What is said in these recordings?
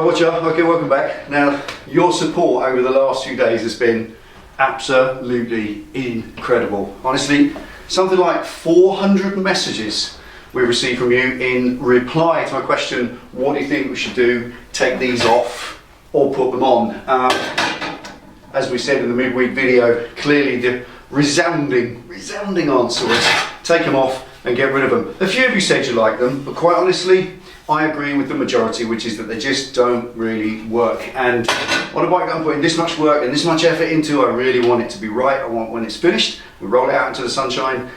Right, watcher, okay, welcome back. Now, your support over the last few days has been absolutely incredible. Honestly, something like 400 messages we received from you in reply to my question, what do you think we should do, take these off or put them on? As we said in the midweek video, clearly the resounding answer was take them off and get rid of them. A few of you said you like them, but quite honestly, I agree with the majority, which is that they just don't really work. And on a bike that I'm putting this much work and this much effort into, I really want it to be right. I want when it's finished, we roll it out into the sunshine,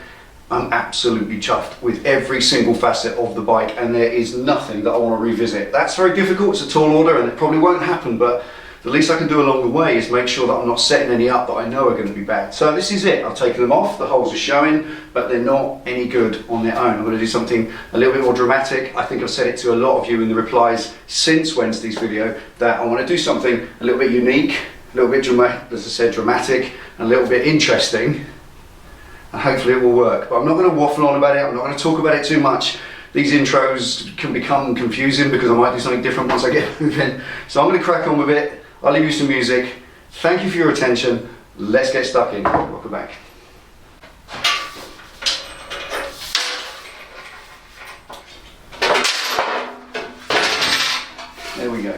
I'm absolutely chuffed with every single facet of the bike, and there is nothing that I want to revisit. That's very difficult, it's a tall order and it probably won't happen, but the least I can do along the way is make sure that I'm not setting any up that I know are going to be bad. So this is it. I've taken them off, the holes are showing, but they're not any good on their own. I'm going to do something a little bit more dramatic. I think I've said it to a lot of you in the replies since Wednesday's video, that I want to do something a little bit unique, a little bit dramatic, as I said, dramatic, and a little bit interesting, and hopefully it will work. But I'm not going to waffle on about it, I'm not going to talk about it too much. These intros can become confusing because I might do something different once I get moving. So I'm going to crack on with it. I'll leave you some music. Thank you for your attention. Let's get stuck in. Welcome back. There we go.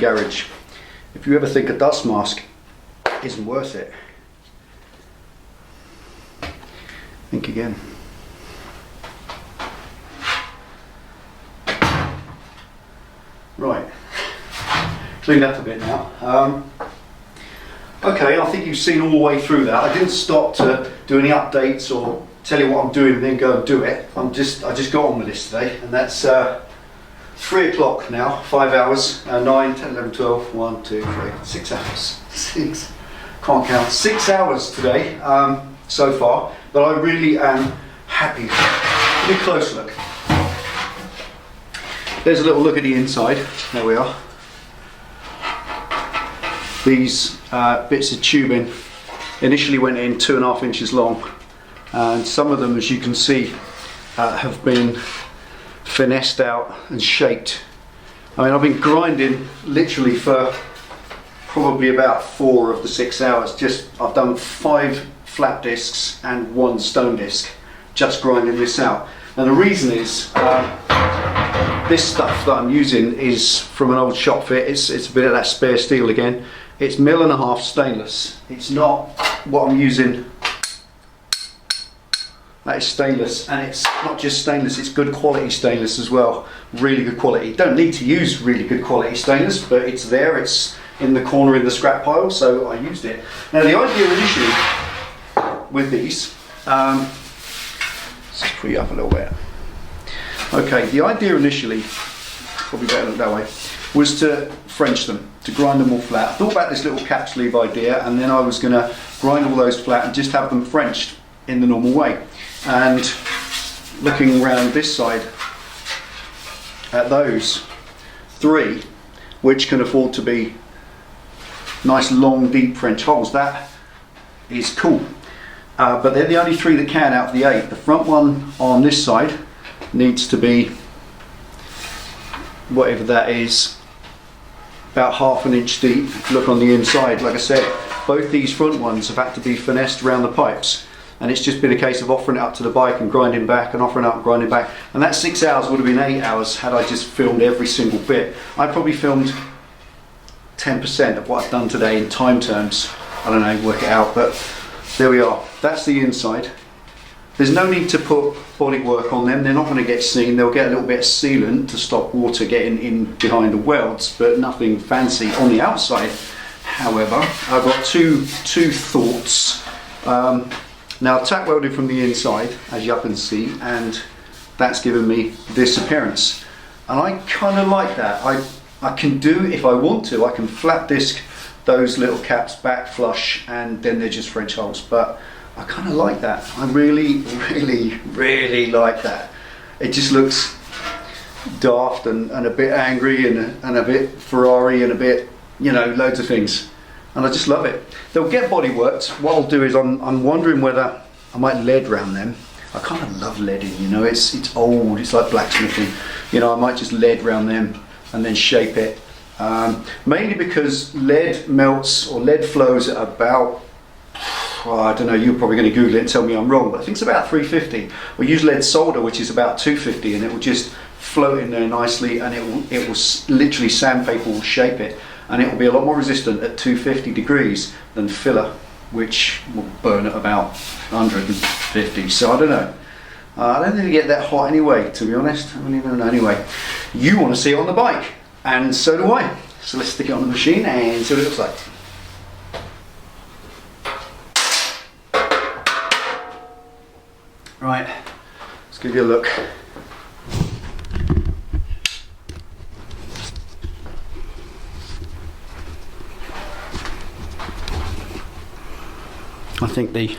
garage. If you ever think a dust mask isn't worth it, think again. Right, cleaned up a bit now. Okay, I think you've seen all the way through that. I didn't stop to do any updates or tell you what I'm doing and then go and do it. I just got on with this today, and that's 3 o'clock now, 5 hours, 9, 10, 11, 12, 1, 2, 3, 6 hours. 6, can't count, 6 hours today so far, but I really am happy. Give me a close look. There's a little look at the inside, there we are. These bits of tubing initially went in 2.5 inches long, and some of them, as you can see, have been finessed out and shaped. I mean, I've been grinding literally for probably about 4 of the 6 hours. I've done 5 flat discs and 1 stone disc, just grinding this out. And the reason is, this stuff that I'm using is from an old shop fit. It's a bit of that spare steel again. It's 1.5 mil stainless. It's not what I'm using. That is stainless, and it's not just stainless, it's good quality stainless as well. Really good quality. Don't need to use really good quality stainless, but it's there, it's in the corner in the scrap pile, so I used it. Now the idea initially with these, let's just put you up a little bit. Okay, the idea initially, probably better look that way, was to French them, to grind them all flat. I thought about this little cap sleeve idea, and then I was going to grind all those flat and just have them Frenched in the normal way. And looking around this side at those 3, which can afford to be nice long deep French holes, that is cool. But they're the only 3 that can out of the 8. The front one on this side needs to be, whatever that is, about 1/2 inch deep. If you look on the inside, like I said, both these front ones have had to be finessed around the pipes, and it's just been a case of offering it up to the bike and grinding back and offering up and grinding back, and that 6 hours would have been 8 hours had I just filmed every single bit. I probably filmed 10% of what I've done today in time terms. I don't know, work it out, but there we are. That's the inside. There's no need to put bodywork on them, they're not going to get seen. They'll get a little bit of sealant to stop water getting in behind the welds, but nothing fancy on the outside. However, I've got two thoughts. Now, tack welded from the inside, as you can see, and that's given me this appearance. And I kind of like that. I can do, if I want to, I can flat disc those little caps back flush, and then they're just French holes. But I kind of like that. I really, really, really like that. It just looks daft and a bit angry and a bit Ferrari and a bit, you know, loads of things. And I just love it. They'll get body worked. What I'll do is I'm wondering whether I might lead round them. I kind of love leading, you know, it's old, it's like blacksmithing. You know, I might just lead round them and then shape it. Mainly because lead melts or lead flows at about, I don't know, you're probably going to Google it and tell me I'm wrong, but I think it's about 350. We use lead solder, which is about 250, and it will just float in there nicely, and it will literally, sandpaper will shape it, and it will be a lot more resistant at 250 degrees than filler, which will burn at about 150. So I don't know. I don't think it get that hot anyway, to be honest. I don't even know. Anyway, you want to see it on the bike, and so do I. So let's stick it on the machine and see what it looks like. Right, let's give you a look. I think the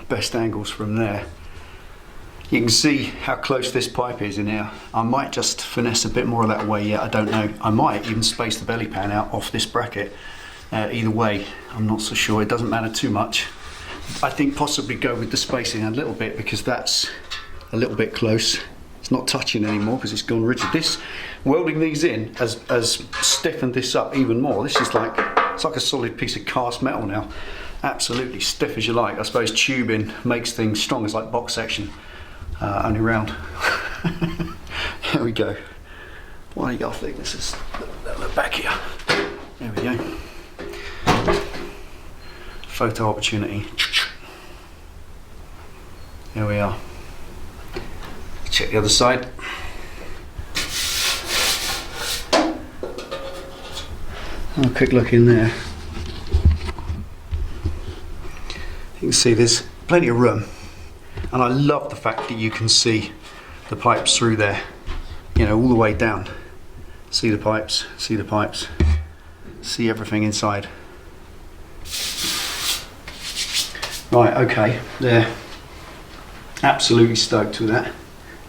best angles from there. You can see how close this pipe is in here. I might just finesse a bit more of that way yet, I don't know. I might even space the belly pan out off this bracket. Either way, I'm not so sure, it doesn't matter too much. I think possibly go with the spacing a little bit, because that's a little bit close. It's not touching anymore because it's gone rigid. This, welding these in has stiffened this up even more. This is like, it's like a solid piece of cast metal now. Absolutely stiff as you like. I suppose tubing makes things strong. It's like box section, only round. Here we go. What do you got thicknesses? Look back here. There we go. Photo opportunity. There we are. Check the other side. Have a quick look in there. You can see there's plenty of room, and I love the fact that you can see the pipes through there, you know, all the way down. See the pipes, see the pipes, see everything inside. Right, okay, there. Absolutely stoked with that.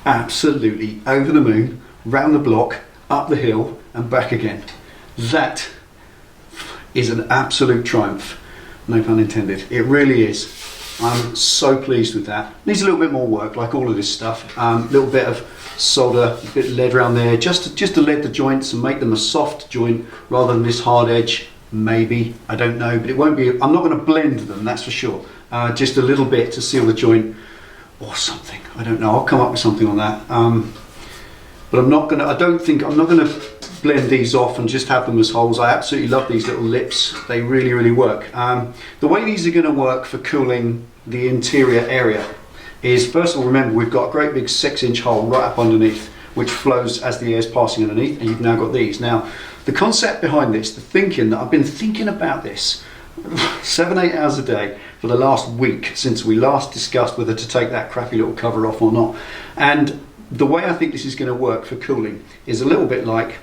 Absolutely over the moon, round the block, up the hill and back again. That is an absolute triumph, no pun intended. It really is. I'm so pleased with that. Needs a little bit more work, like all of this stuff. A little bit of solder, a bit of lead around there, just to lead the joints and make them a soft joint rather than this hard edge. Maybe, I don't know, but it won't be. I'm not going to blend them, that's for sure. Just a little bit to seal the joint or something. I don't know. I'll come up with something on that. But I'm not going to. I'm not going to blend these off and just have them as holes. I absolutely love these little lips. They really, really work. The way these are going to work for cooling the interior area is, first of all, remember we've got a great big 6-inch hole right up underneath, which flows as the air is passing underneath, and you've now got these. Now, the concept behind this, the thinking that I've been thinking about this 7-8 hours a day for the last week since we last discussed whether to take that crappy little cover off or not. And the way I think this is going to work for cooling is a little bit like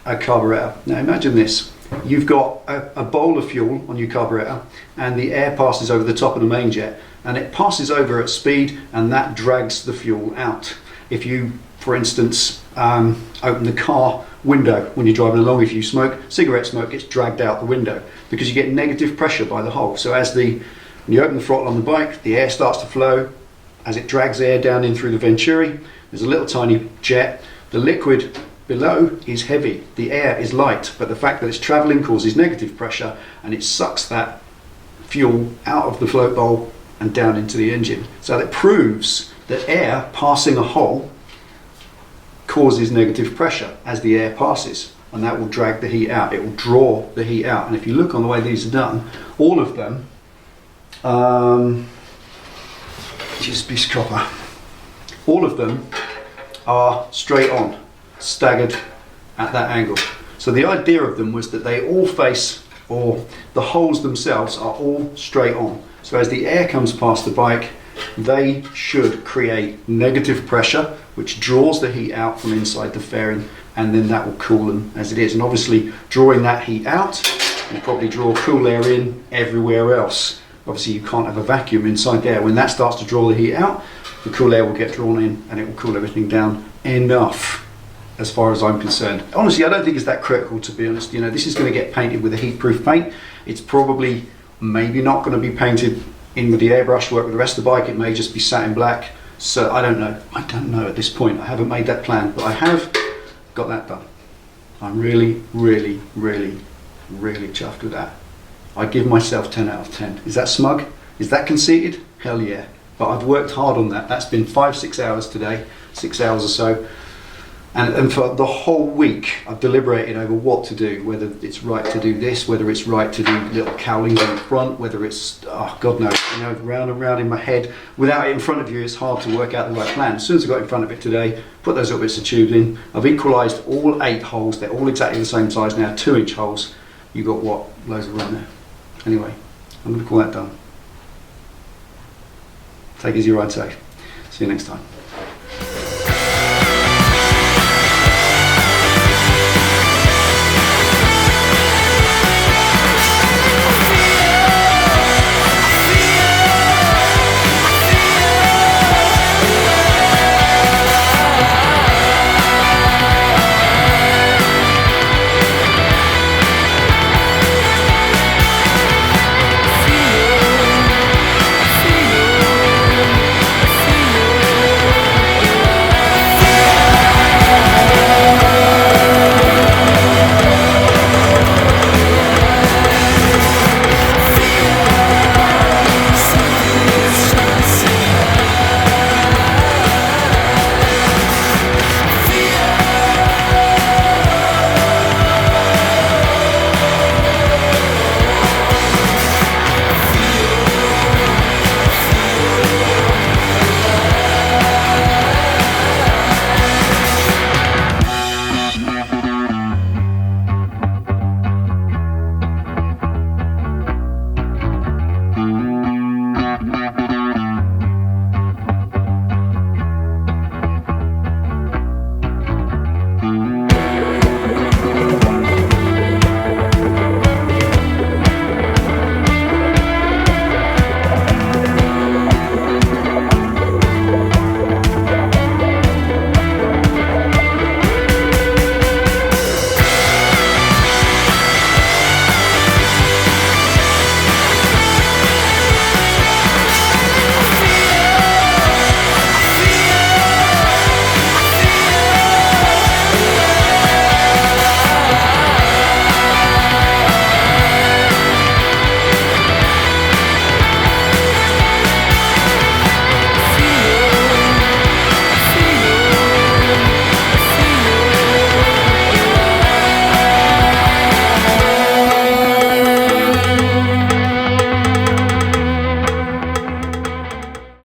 a carburetor. Now imagine this. You've got a bowl of fuel on your carburetor and the air passes over the top of the main jet, and it passes over at speed and that drags the fuel out. If you, for instance, open the car window when you're driving along, if you smoke, cigarette smoke gets dragged out the window because you get negative pressure by the hole. So when you open the throttle on the bike, the air starts to flow. As it drags air down in through the venturi, there's a little tiny jet. The liquid below is heavy, the air is light, but the fact that it's traveling causes negative pressure and it sucks that fuel out of the float bowl and down into the engine. So it proves that air passing a hole causes negative pressure as the air passes, and that will drag the heat out. It will draw the heat out. And if you look on the way these are done, all of them, just piece of copper, all of them are straight on, staggered at that angle. So the idea of them was that they all face, or the holes themselves are all straight on. So as the air comes past the bike, they should create negative pressure, which draws the heat out from inside the fairing, and then that will cool them as it is. And obviously drawing that heat out will probably draw cool air in everywhere else. Obviously you can't have a vacuum inside there. When that starts to draw the heat out, the cool air will get drawn in and it will cool everything down enough, as far as I'm concerned. Honestly, I don't think it's that critical, to be honest. You know, this is going to get painted with a heat-proof paint. It's probably maybe not going to be painted in with the airbrush work with the rest of the bike. It may just be satin black. So I don't know. I don't know at this point. I haven't made that plan, but I have got that done. I'm really, really, really, really chuffed with that. I give myself 10 out of 10. Is that smug? Is that conceited? Hell yeah. But I've worked hard on that. That's been 5-6 hours today, 6 hours or so. And for the whole week, I've deliberated over what to do, whether it's right to do this, whether it's right to do little cowlings in the front, whether it's, oh, God knows, you know, round and round in my head. Without it in front of you, it's hard to work out the right plan. As soon as I got in front of it today, put those little bits of tubes in. I've equalised all 8 holes. They're all exactly the same size now, 2-inch holes. You got what? Loads of room there. Anyway, I'm going to call that done. Take it easy, ride safe. See you next time.